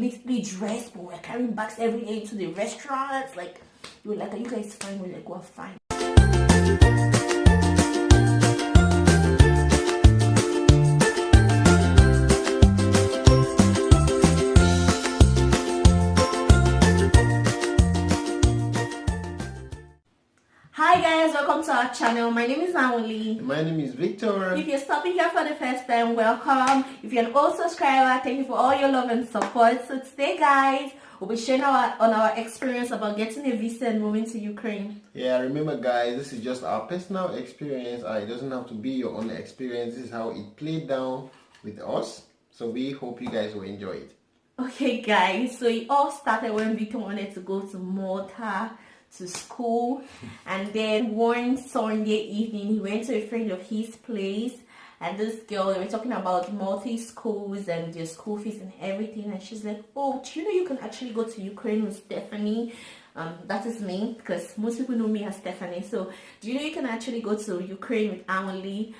neatly dressed, but we're carrying bags every day to the restaurants. Like, we were like, are you guys fine? We're like, we're fine. Hi guys, welcome to our channel. My name is Amelie. My name is Victor. If you're stopping here for the first time, welcome. If you're an old subscriber, thank you for all your love and support. So today guys, we'll be sharing our experience about getting a visa and moving to Ukraine. Yeah, remember guys, this is just our personal experience. It doesn't have to be your own experience. This is how it played down with us. So we hope you guys will enjoy it. Okay guys, so it all started when Victor wanted to go to Malta to school, and then one Sunday evening he went to a friend of his place, and this girl, they were talking about multi-schools and their school fees and everything, and she's like, oh, do you know you can actually go to Ukraine with Stephanie? That is me, because most people know me as Stephanie. So do you know you can actually go to Ukraine with Amelie?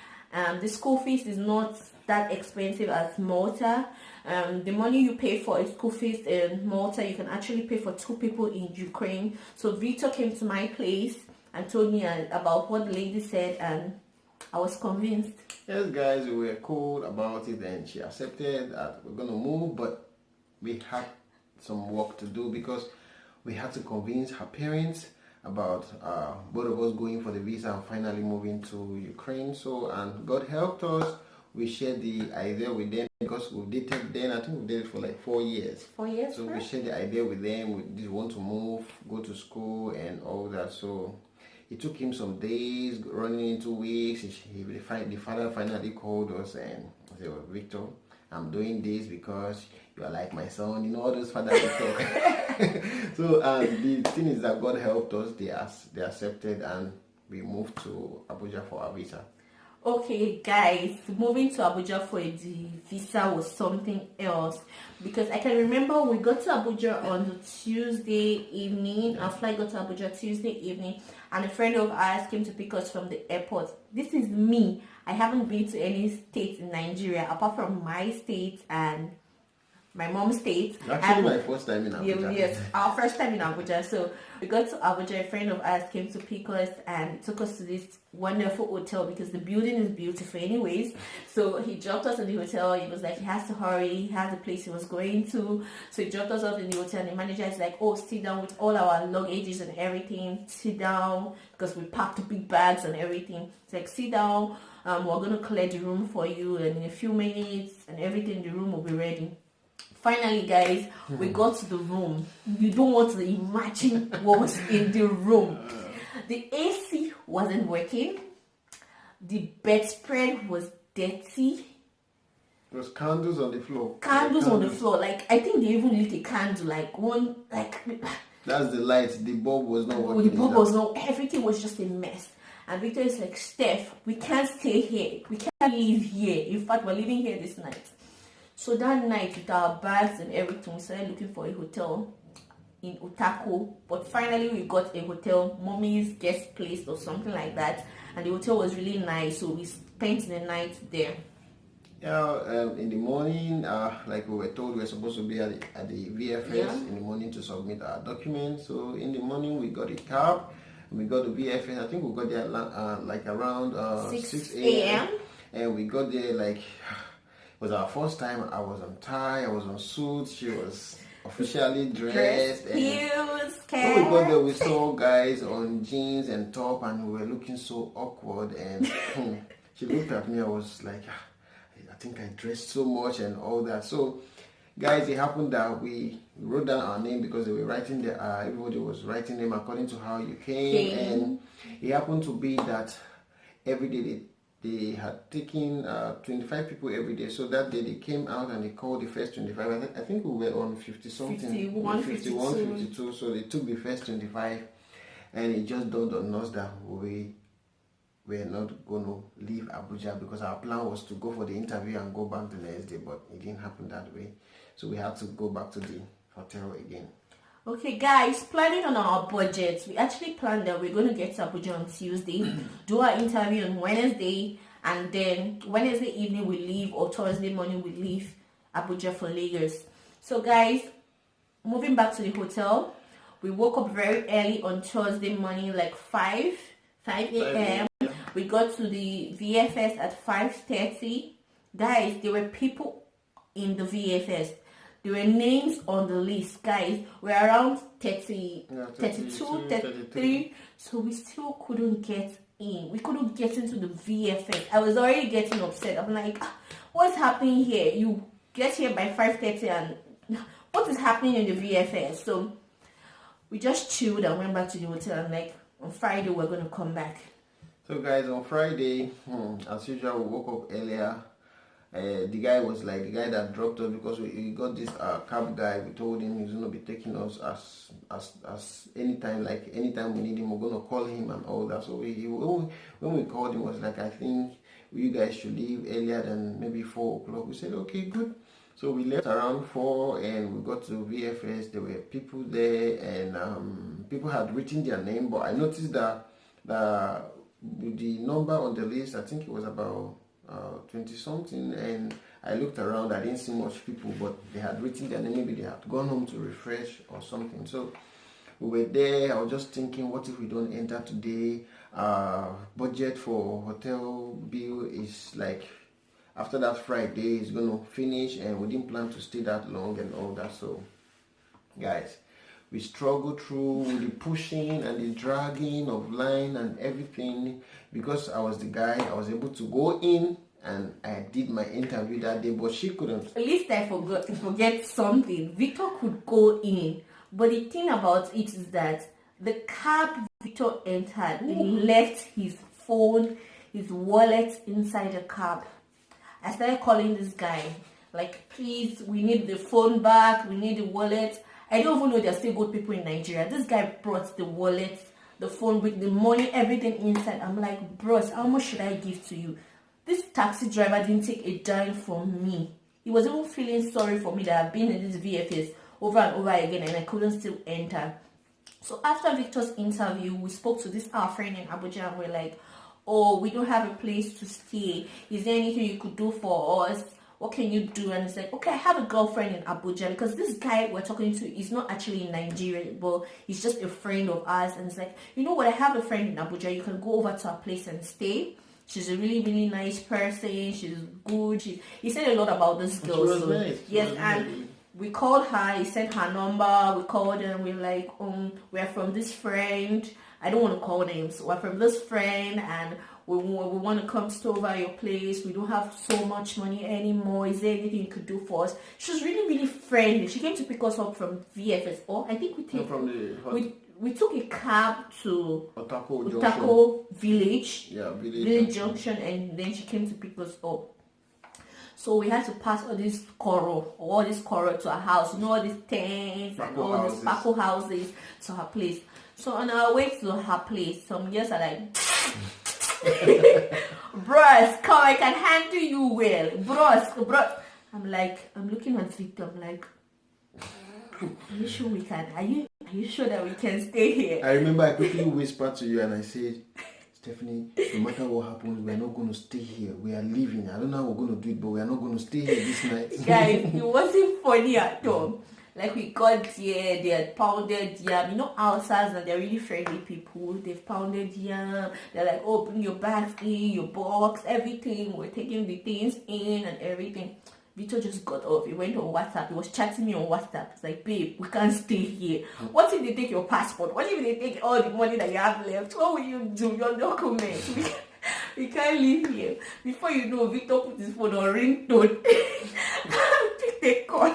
The school fees is not that expensive as Malta. The money you pay for a school fees in Malta, you can actually pay for 2 people in Ukraine. So Victor came to my place and told me about what the lady said, and I was convinced. Yes guys, we were cool about it, and she accepted that we're gonna move, but we had some work to do because we had to convince her parents about both of us going for the visa and finally moving to Ukraine. So, and God helped us. We shared the idea with them because we dated then. I think we did it for like 4 years. 4 years. So we shared the idea with them. We did want to move, go to school, and all that. So it took him some days, running into weeks. The father finally called us and said, well, Victor, I'm doing this because you are like my son. You know, all those fathers talk. So the thing is that God helped us. They accepted, and we moved to Abuja for our visa. Okay guys, moving to Abuja for the visa was something else, because I can remember we got to Abuja on the Tuesday evening. Our flight got to Abuja Tuesday evening, and a friend of ours came to pick us from the airport. This is me. I haven't been to any state in Nigeria apart from my state and my mom's state. Actually, my first time in Abuja. Yes, our first time in Abuja. So we got to Abuja, a friend of ours came to pick us and took us to this wonderful hotel because the building is beautiful anyways. So he dropped us in the hotel. He was like, he has to hurry, he has a place he was going to. So he dropped us off in the hotel, and the manager is like, oh, sit down with all our luggages and everything. Sit down, because we packed big bags and everything. It's like, sit down, we're going to clear the room for you, and in a few minutes and everything, the room will be ready. Finally guys, we got to the room. You don't want to imagine what was in the room. The AC wasn't working. The bedspread was dirty. There was candles on the floor. Candles on the floor. Like, I think they even lit a candle. Like, one, like... That's the light. The bulb was not working. The bulb was not... Everything was just a mess. And Victor is like, Steph, we can't stay here. We can't live here. In fact, we're living here this night. So that night, with our bags and everything, we started looking for a hotel in Otako. But finally, we got a hotel, Mommy's Guest Place or something like that. And the hotel was really nice, so we spent the night there. Yeah, in the morning, like we were told, we were supposed to be at the VFS in the morning to submit our documents. So in the morning, we got a cab. We got the VFS. I think we got there like around 6 a.m. And we got there like... It was our first time. I was on tie, I was on suit, she was officially dressed. And heels, when we got there, we saw guys on jeans and top, and we were looking so awkward. And she looked at me. I was like, I think I dressed so much and all that. So, guys, it happened that we wrote down our name because they were writing the everybody was writing them according to how you came. And it happened to be that every day they had taken 25 people every day. So that day they came out and they called the first 25. I think we were on 50 something. 51, 52. So they took the first 25, and it just dawned on us that we were not going to leave Abuja, because our plan was to go for the interview and go back the next day, but it didn't happen that way. So we had to go back to the hotel again. Okay guys, planning on our budget. We actually planned that we're going to get to Abuja on Tuesday, do our interview on Wednesday, and then Wednesday evening we leave, or Thursday morning we leave Abuja for Lagos. So guys, moving back to the hotel, we woke up very early on Thursday morning, like 5 a.m. We got to the VFS at 5:30. Guys, there were people in the VFS. There were names on the list. Guys, we're around 30, 32, 33. So we still couldn't get in. We couldn't get into the VFS. I was already getting upset. I'm like, what's happening here? You get here by 5:30 and what is happening in the VFS? So we just chilled and went back to the hotel. I'm like, on Friday we're going to come back. So guys, on Friday, as usual, we woke up earlier. The guy was like the guy that dropped us, because we got this cab guy. We told him he's gonna be taking us as anytime we need him, we're gonna call him and all that. So when we called him, was like, I think you guys should leave earlier than maybe 4 o'clock. We said okay, good. So we left around 4 and we got to VFS. There were people there and people had written their name, but I noticed that the number on the list, I think it was about 20 something, and I looked around, I didn't see much people, but they had written their name. Maybe they had gone home to refresh or something. So we were there. I was just thinking, what if we don't enter today? Budget for hotel bill is like, after that Friday is going to finish, and we didn't plan to stay that long and all that. So guys, we struggled through the pushing and the dragging of line and everything. Because I was the guy, I was able to go in and I did my interview that day, but she couldn't. At least I forget something. Victor could go in, but the thing about it is that the cab Victor entered, he left his phone, his wallet inside the cab. I started calling this guy, like, please, we need the phone back, we need the wallet. I don't even know there's still good people in Nigeria. This guy brought the wallet, the phone with the money, everything inside. I'm like, bros, how much should I give to you? This taxi driver didn't take a dime from me. He was even feeling sorry for me that I've been in this VFS over and over again and I couldn't still enter. So after Victor's interview, we spoke to this our friend in Abuja and we're like, oh, we don't have a place to stay. Is there anything you could do for us? What can you do? And it's like, okay, I have a girlfriend in Abuja, because this guy we're talking to is not actually in Nigeria, but he's just a friend of ours. And it's like, you know what, I have a friend in Abuja, you can go over to her place and stay. She's a really, really nice person. She's good. He said a lot about this girl. She was nice. Yes, and we called her. He sent her number. We called her and we're like, we're from this friend. I don't want to call names. We're from this friend and we want to come stay over your place. We don't have so much money anymore. Is there anything you could do for us? She was really, really friendly. She came to pick us up from VFS. Or I think we took a cab to Otako Village. Yeah, Village Junction, and then she came to pick us up. So we had to pass all this coral to her house. You know, all these tents and all these Paco houses to her place. So on our way to her place, some girls are like, bros, come, I can handle you well. Bros. I'm looking at Victor, I'm like, are you sure we can? Are you sure that we can stay here? I remember I quickly whispered to you and I said, Stephanie, no matter what happens, we're not going to stay here. We are leaving. I don't know how we're going to do it, but we are not going to stay here this night. Guys, it wasn't funny at all. Like, we got here, they had pounded yam. You know, outsiders, and they're really friendly people. They've pounded yam. They're like, oh, bring your bags in, your box, everything. We're taking the things in and everything. Vito just got off. He went on WhatsApp. He was chatting me on WhatsApp. It's like, babe, we can't stay here. What if they take your passport? What if they take all the money that you have left? What will you do? Your documents? We can't leave here. Before you know, Victor put his phone on ringtone. Pick the call.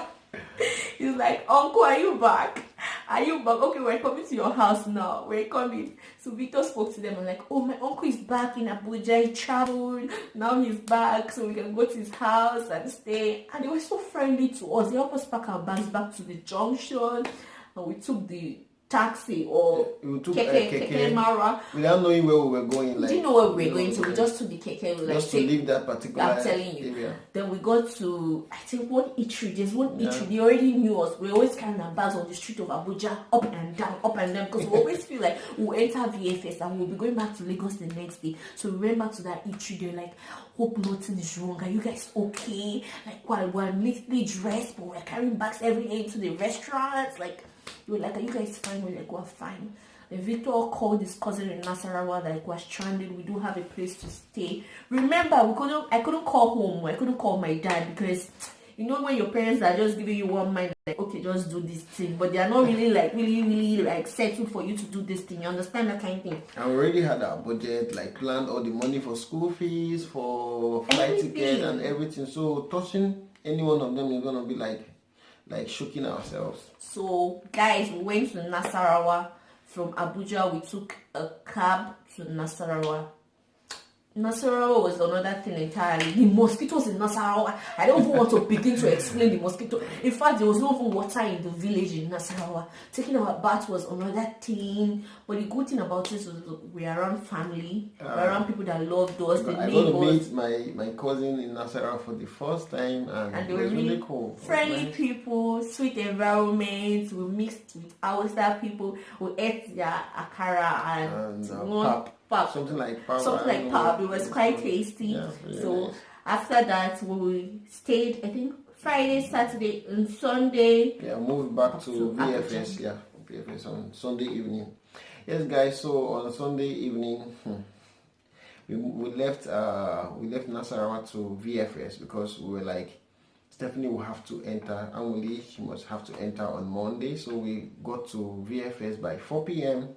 He's like, uncle, are you back? Are you back? Okay, we're coming to your house now. We're coming. So Victor spoke to them and like, oh, my uncle is back in Abuja. He traveled. Now he's back. So we can go to his house and stay. And they were so friendly to us. They helped us pack our bags back to the junction. And we took the taxi or we took keke mara without knowing where we were going. We didn't know where we were going to. We just took the keke. Just to leave that particular I'm telling you. area. Then we got to, I think, one eatery. There's one eatery. They already knew us. We always carrying our bags on the street of Abuja, up and down, because we always feel like we'll enter VFS and we'll be going back to Lagos the next day. So we went back to that eatery. They're like, hope nothing is wrong. Are you guys okay? Like, while we're neatly dressed, but we're carrying bags every day into the restaurants. Like, we were like, are you guys fine? We're like, we're fine. Then Victor called his cousin in Nasarawa, like, we're stranded. We don't have a place to stay. Remember, I couldn't call home. I couldn't call my dad because, you know, when your parents are just giving you one mind, like, okay, just do this thing, but they are not really like really like settled for you to do this thing. You understand that kind of thing? And we already had our budget, like planned all the money for school fees, for flight ticket and everything. So touching any one of them is gonna be like shocking ourselves. So guys, we went to Nasarawa. From Abuja, we took a cab to Nasarawa. Nasarawa was another thing entirely. The mosquitoes in Nasarawa, I don't even want to begin to explain the mosquito. In fact, there was no even water in the village in Nasarawa. Taking our bath was another thing. But the good thing about this was we're around family, we're around people that loved us, the I neighbors. got to meet my cousin in Nasarawa for the first time, and they it were was really cool. Friendly people, sweet environment. We mixed with Hausa people. We ate their akara and pap. Something like pap. It was quite tasty. Yeah, so nice. after that, we stayed, I think, Friday, Saturday, and Sunday. Yeah, moved back to VFS. Yeah, VFS on Sunday evening. Yes, guys. So on Sunday evening, we left Nasarawa to VFS because we were like, Stephanie will have to enter. Amelie, she must have to enter on Monday. So we got to VFS by 4 p.m.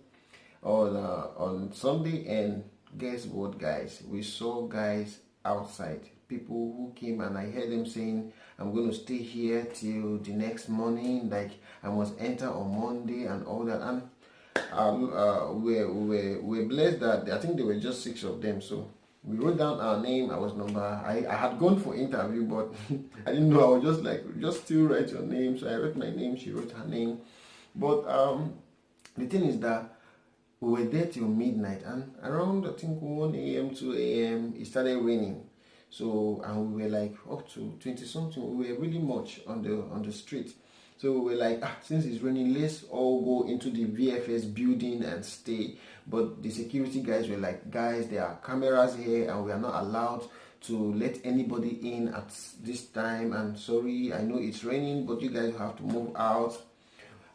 on Sunday, and guess what, guys? We saw guys outside, people who came, and I heard them saying, I'm going to stay here till the next morning, like I must enter on Monday and all that. And we're blessed that I think there were just 6 of them. So we wrote down our name. I had gone for interview, but I didn't know. I was just like, just still write your name. So I wrote my name, she wrote her name. But the thing is that we were there till midnight, and around I think 1 a.m. 2 a.m. it started raining. So, and we were like up to 20 something. We were really much on the street. So we were like, since it's raining, let's all go into the VFS building and stay. But the security guys were like, guys, there are cameras here and we are not allowed to let anybody in at this time. And sorry, I know it's raining, but you guys have to move out.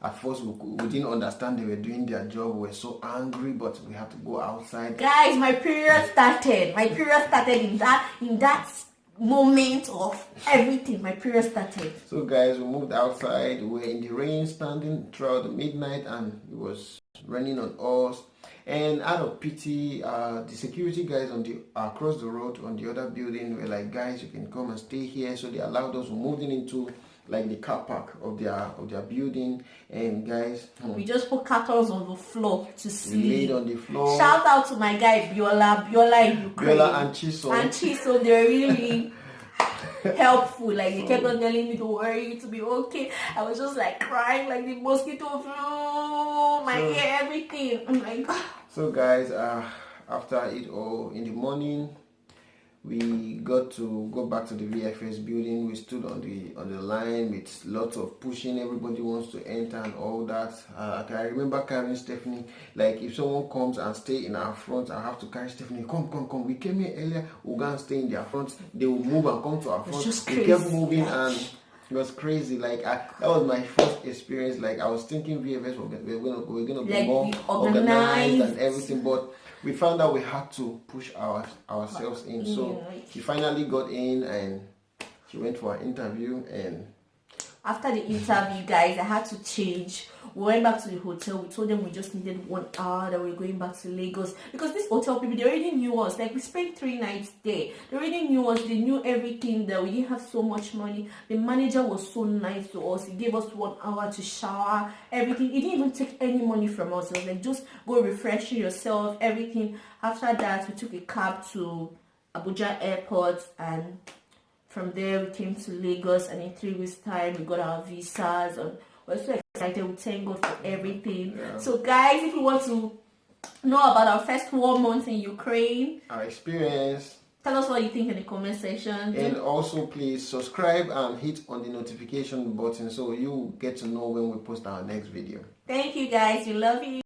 At first, we didn't understand they were doing their job. We were so angry, but we had to go outside. Guys, my period started. In that moment of everything. My period started. So, guys, we moved outside. We were in the rain, standing throughout the midnight, and it was raining on us. And out of pity, the security guys across the road on the other building were like, guys, you can come and stay here. So they allowed us. We moved into like the car park of their building, and guys, we just put cartons on the floor to sleep. We laid on the floor. Shout out to my guy Biola in Ukraine. Biola and Chiso, they were really helpful. Like they kept on telling me, don't worry, to be okay. I was just like crying, like the mosquito flew my ear, everything. I'm like, so guys, after it all, in the morning, we got to go back to the VFS building. We stood on the line with lots of pushing. Everybody wants to enter and all that. I remember carrying Stephanie. Like if someone comes and stay in our front, I have to carry Stephanie. Come. We came here earlier. We'll go and stay in their front. They will move and come to our front. We kept moving and it was crazy. Like that was my first experience. Like I was thinking VFS we're gonna be like more organized and everything, but we found out we had to push ourselves in. So she finally got in and she went for an interview, and after the interview, guys, I had to change. We went back to the hotel. We told them we just needed 1 hour, that we were going back to Lagos. Because these hotel people, they already knew us. Like, we spent 3 nights there. They already knew us. They knew everything, that we didn't have so much money. The manager was so nice to us. He gave us 1 hour to shower, everything. He didn't even take any money from us. It was like, just go refresh yourself, everything. After that, we took a cab to Abuja Airport, and from there we came to Lagos, and in 3 weeks time we got our visas, and we're so like they will thank God for everything. Yeah. So guys, if you want to know about our first 1 month in Ukraine, our experience, tell us what you think in the comment section. And also please subscribe and hit on the notification button so you get to know when we post our next video. Thank you guys, we love you.